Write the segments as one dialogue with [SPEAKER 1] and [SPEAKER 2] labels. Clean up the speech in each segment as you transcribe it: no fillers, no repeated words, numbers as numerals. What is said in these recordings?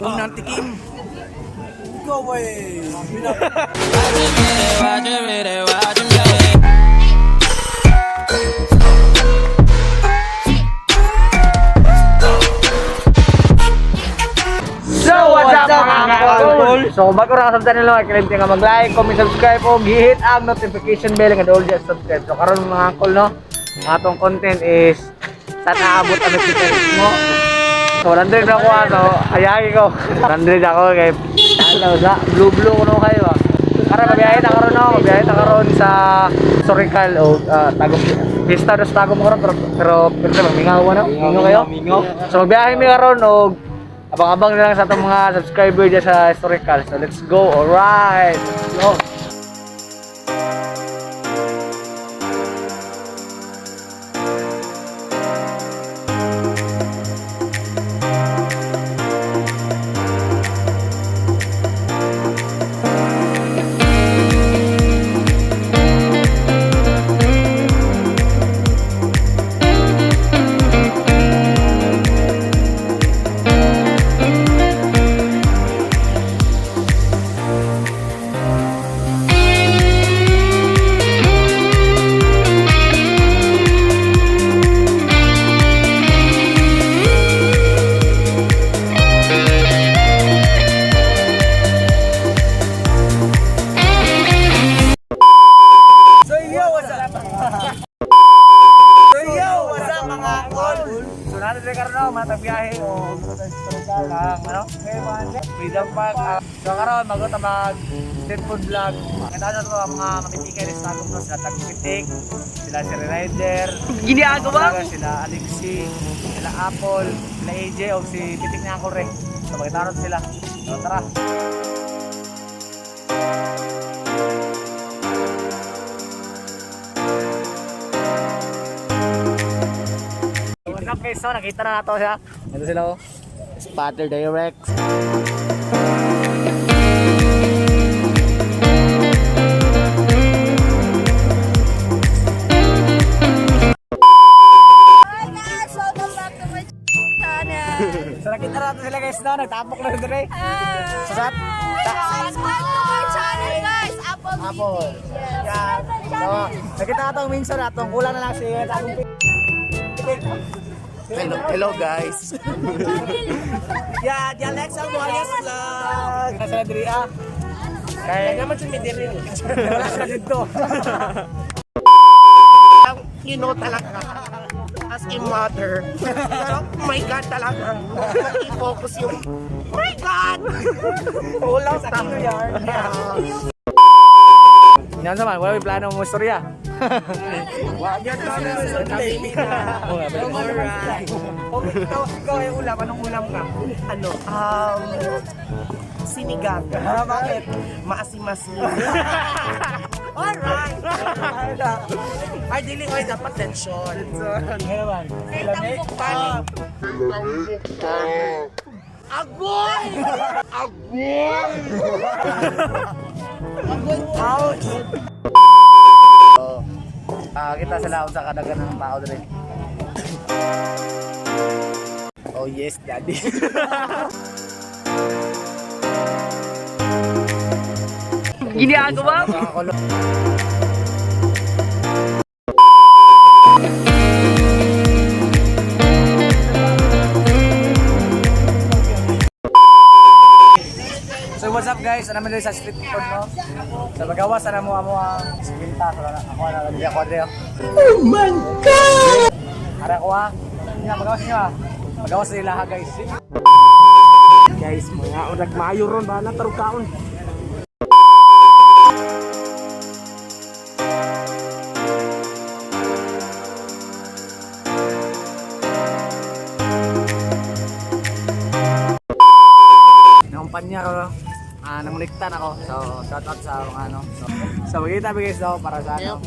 [SPEAKER 1] Kung nantikim. Go away.
[SPEAKER 2] So what's up mga kakol? So bago ra kasabtan nila kalimti nga mag-like, comment, subscribe o gihit ang notification bell nga all just subscribe. So karon mga kakol no, atong content is sa naabot ang experience mo. So 100 ako ano, hayagi ko. 100 ako kay ano sa blue ko no kayo. Para mabiyahe ta karon no, mabiyahe ta karon sa historical o Tagum. Pista dos Tagum karon pero mingaw ano? Mingaw kayo? So mabiyahe mi karon og abang-abang na lang sa itong mga subscriber dyan sa historical. So let's go, alright! Let's go! Matagbiyahe o historical lang, ano? Freedom Park. So karon magot mag street food vlog. Kita na to ang mga mamitikay sa Tagum no, sila Tagpitik, sila Siri Rider, ginagawa sila Alexi, sila Apple, sila AJ o si Pitik na ako rin. So makita natin sila. So tara. Okay, so nakita na nato siya. Ito sila oh. Spatter Direct.
[SPEAKER 3] Hi guys! Welcome back to my channel!
[SPEAKER 2] So nakita na nato sila guys no, nagtapok na rin dire. So sat?
[SPEAKER 3] Subscribe to my channel guys! Apple
[SPEAKER 2] Apple.
[SPEAKER 3] Yes.
[SPEAKER 2] Yan. So nakita na itong minsan natong kulang na lang si Tagum.
[SPEAKER 1] Hello guys. Yeah, di Alexa Moyes vlog.
[SPEAKER 2] Nasa na diri ah. Kaya
[SPEAKER 1] Naman siya may dirin.
[SPEAKER 2] wala sila dito.
[SPEAKER 1] You know talaga. As a mother. Pero, oh my God talaga. I-focus yung, oh my God!
[SPEAKER 2] Kulang sa New York. Yan naman, wala may plano mong istorya.
[SPEAKER 1] Wag yan ka na. Alright. Ikaw yung ulam. Anong ulam ka? Ano? Sinigang.
[SPEAKER 2] Bakit?
[SPEAKER 1] Maasim-masim. Alright. Ay, dili ko dapat tension.
[SPEAKER 2] Ngayon naman.
[SPEAKER 1] Panik. Agoy! Agoy! Ouch!
[SPEAKER 2] Kita sila sa kadagan ng tao rin.
[SPEAKER 1] Oh yes, daddy.
[SPEAKER 2] Ginagawa? So what's up guys? Ano naman sa street food no? Sa magawas na mo ang binta. So ako na lang ako dito. Oh my God! Ara ko ha. Magawas niyo ha. Magawas nila ha guys.
[SPEAKER 1] Guys, mga udag mayo ron ba na tarong kaon.
[SPEAKER 2] Nakumpanya ko namuliktan ako. So shout out sa mga ano. So magkita guys daw para sa ano.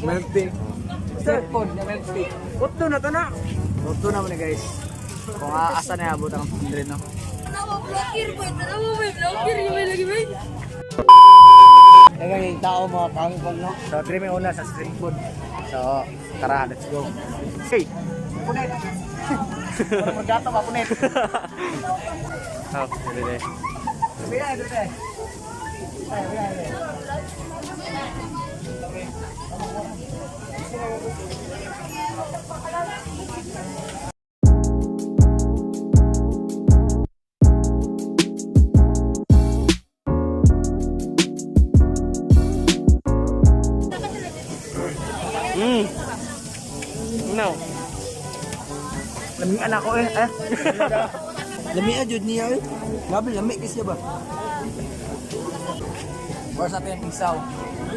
[SPEAKER 2] Milk tea. Street food na milk tea.
[SPEAKER 1] Utto na to na.
[SPEAKER 2] Luto naman guys. Kung asa na abot ang 100 no.
[SPEAKER 3] Vlogger boy! Tara mo may vlogger! Yung may lagi boy!
[SPEAKER 2] Kaya yung tao mga pangkol no. So dream yung una sa street food. So tara, let's go. Hey! Punit! Para maggato ba punit?
[SPEAKER 4] Oh, dito. No.
[SPEAKER 2] Lamig anak ko eh.
[SPEAKER 5] Lami jud niya eh. Grabe lami kasi ba?
[SPEAKER 2] Or sa atin isaw.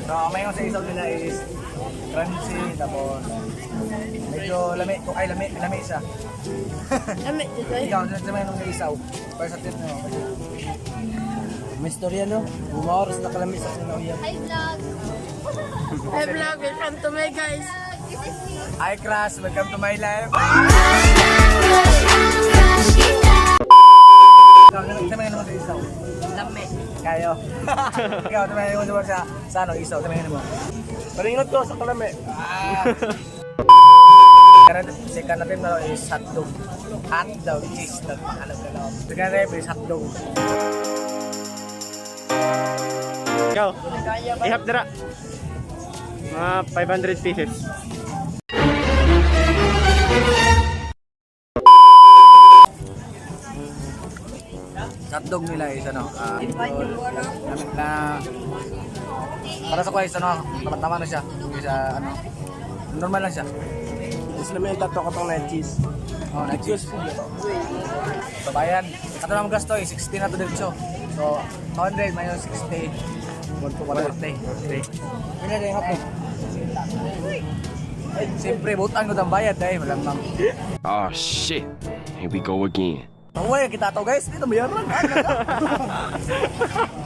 [SPEAKER 2] So, may sa isaw nila is crunchy, tapos medyo lami. Kung ay lami siya.
[SPEAKER 3] Amit dito eh.
[SPEAKER 2] Ikaw, sa may sa isaw. Or sa atin, no?
[SPEAKER 5] May istorya no. Bumaoras na kalami sa sinawiyan.
[SPEAKER 3] Hi vlog. Hi vlog, welcome to my guys.
[SPEAKER 2] Hi Crash, welcome to my life. Sa may naman sa isaw.
[SPEAKER 3] Lami.
[SPEAKER 2] Kayo. Ikaw, sa may naman sa ano, isaw. Sa may naman.
[SPEAKER 1] Paringot ko sa kalami.
[SPEAKER 2] Karena second natin na is hotdog. Hotdog, cheese dog. Alam ka lang. Second natin is hotdog.
[SPEAKER 4] Ikaw. Ihap dira. Mga 500 pieces.
[SPEAKER 2] Hotdog nila is ano, na para sa kuya is ano, tama na siya. Is ano, normal lang siya.
[SPEAKER 1] Tapos namin yung tato katong na cheese.
[SPEAKER 2] Oh, na-cheese. So, bayan. Kato naman gasto eh, 60 na to diretso. So, 100 minus 60. 140.
[SPEAKER 5] Pila din hapon.
[SPEAKER 2] Siyempre, butang ko ng bayad eh, malamang.
[SPEAKER 6] Oh shit. Here we go again.
[SPEAKER 2] Pangway, kita to guys, dito mayaran.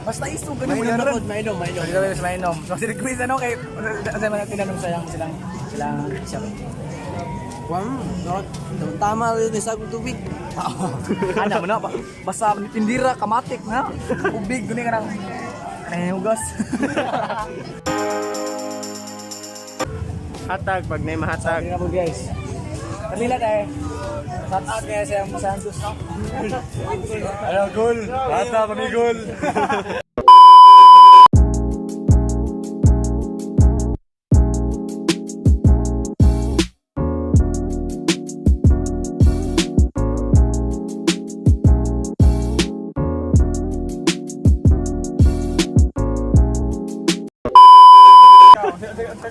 [SPEAKER 2] Basta iso ka na
[SPEAKER 5] Mainom
[SPEAKER 2] mayaran.
[SPEAKER 5] na mainom.
[SPEAKER 2] So, dito guys, mainom. So, si quiz ano kay, kasi man tinanong silang siya.
[SPEAKER 5] Wam, tama rin sa tubig.
[SPEAKER 2] Ano mo na, basta tindira, kamatik na. Ubig, guni ka ng hugas.
[SPEAKER 4] Hatag, pag may mahatag.
[SPEAKER 2] Sabi na po guys. Kanila tayo. Shout out kaya sa Santos, no? Ayaw, gol. Bata, pamigol.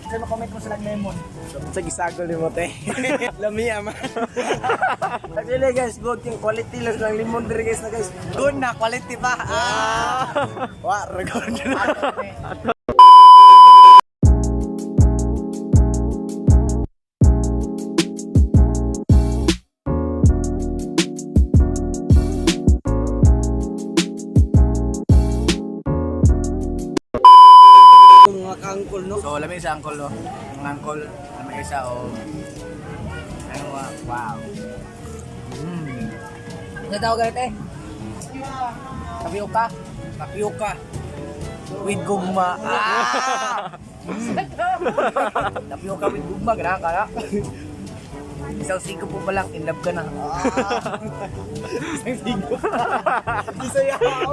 [SPEAKER 2] Sino comment mo sila lemon?
[SPEAKER 1] Sa gisagol ni mo te. Lami man. Actually guys, good yung quality lang ng limon diri guys na guys. Good na quality pa. Wa record na.
[SPEAKER 5] Mga kangkol no.
[SPEAKER 2] So, lamig sa angkol, no? Ang angkol, lamig isa, o... Ano nga, wow. Ano tawag ganit eh? Tapioca. Tapioca. With gugma. Tapioca with gugma, ganahan ka na. Isang sigo po palang, in love ka na. Isang sigo.
[SPEAKER 1] Bisaya ako.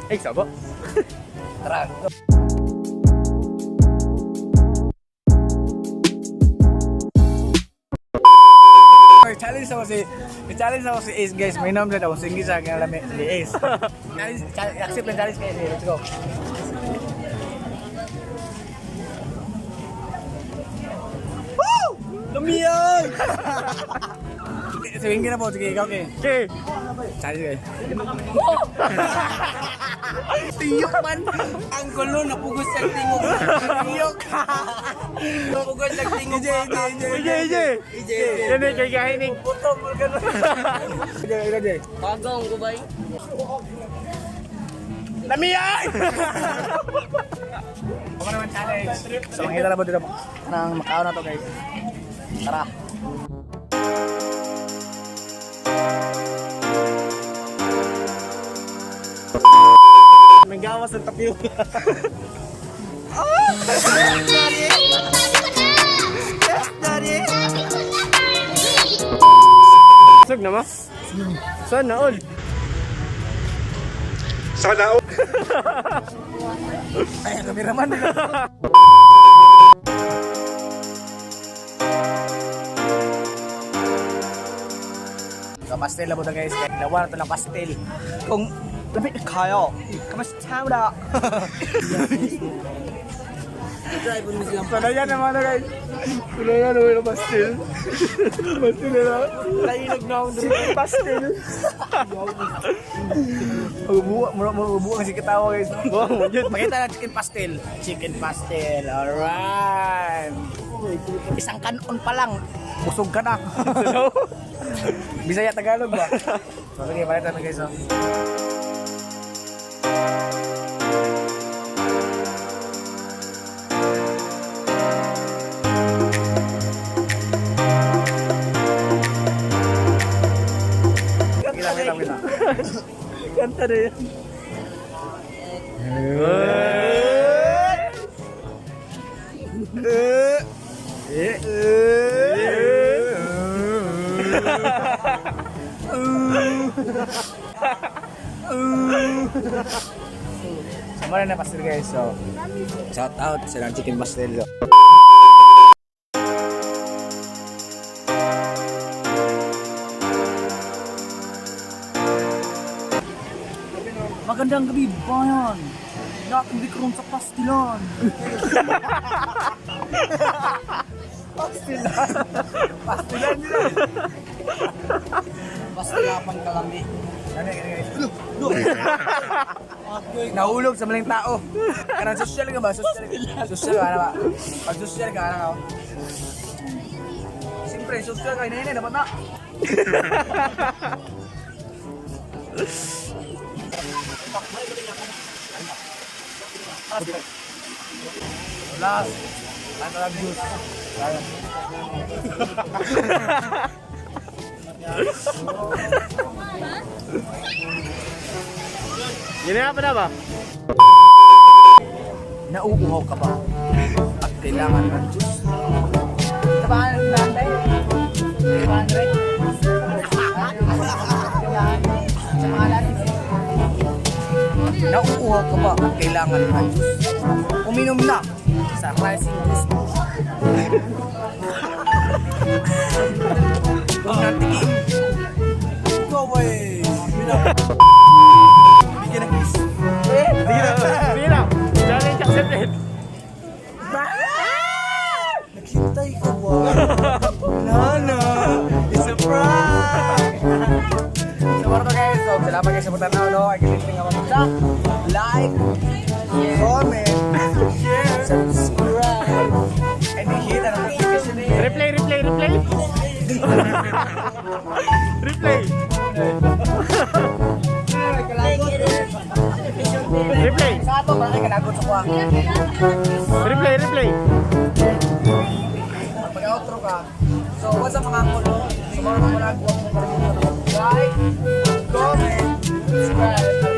[SPEAKER 4] Ay, sabo.
[SPEAKER 2] Tara. Challenge ako si Ace guys. May number daw. Sige sa akin alam ni Ace. Accept lang challenge kayo. Let's go. Woo! Lumiyan! Sabihin ka na po. Sige, ikaw okay.
[SPEAKER 4] Okay.
[SPEAKER 2] Challenge kayo.
[SPEAKER 5] Tiyok man. Angkol no napugos sa tingog. Tiyok. Napugos sa tingog.
[SPEAKER 4] EJ. Yan eh, kay kahining.
[SPEAKER 2] Puto mo ganun. Ikaw.
[SPEAKER 5] Bagong gubay.
[SPEAKER 1] Lamiyan!
[SPEAKER 2] Ako naman challenge. So, makita na po dito ng Macau na to guys. Tara.
[SPEAKER 1] May gawas ng tapioca.
[SPEAKER 4] Sug na mo? Sana all.
[SPEAKER 1] Ay, kameraman. So, pastel na po na guys. Nawa na ito ng pastel. Kung lapit na kayo, kamusta mo na?
[SPEAKER 4] Sana yan naman na guys. Wala nga naman yung pastel. Pastel na lang.
[SPEAKER 1] Nainog na akong chicken pastel. Mabubuo kasi kitawa guys. Pakita na chicken pastel. Chicken pastel. Alright. Isang kanon pa lang. Busog ka na. Bisaya Tagalog ba? Sige, pakita na guys. Kita.
[SPEAKER 4] Kanta na yan.
[SPEAKER 1] Sama na pastel guys. So, shout out sa ng chicken pastel. Magandang gabi, bayan. Nakakuli ka rin sa pastilan. Pastilan? Pastilan nila. Pastilapan ka lang eh. Ano guys? Nahulog sa maling tao. Karang social ka ba? Social ka na ba? Pag social ka na ka. Siyempre, social ka. Ina-ina, dapat na. Last. Ano lang juice?
[SPEAKER 4] Ginaya pa na ba?
[SPEAKER 1] Nauuhaw ka ba? At kailangan ng juice? Sabahan natin? 300? Nauuhaw ka ba at kailangan ng juice? Uminom na sa Rising Juice. Kung natigim, go away! Bigyan ng kiss.
[SPEAKER 4] Sige na. Sige na. Challenge accepted.
[SPEAKER 1] Naghintay ka ba? Nana! It's a prank! So, para guys, so, salamat guys sa pagtanaw, no? Ay, kalitin nga mga like, comment, share, subscribe, and hit ang notification bell.
[SPEAKER 4] Replay. Replay. Replay.
[SPEAKER 1] Sa ato, parang kanagot sa kuha.
[SPEAKER 4] Replay.
[SPEAKER 1] Pag-outro ka. So, what's up mga kulo? So, mga mga like, comment, subscribe,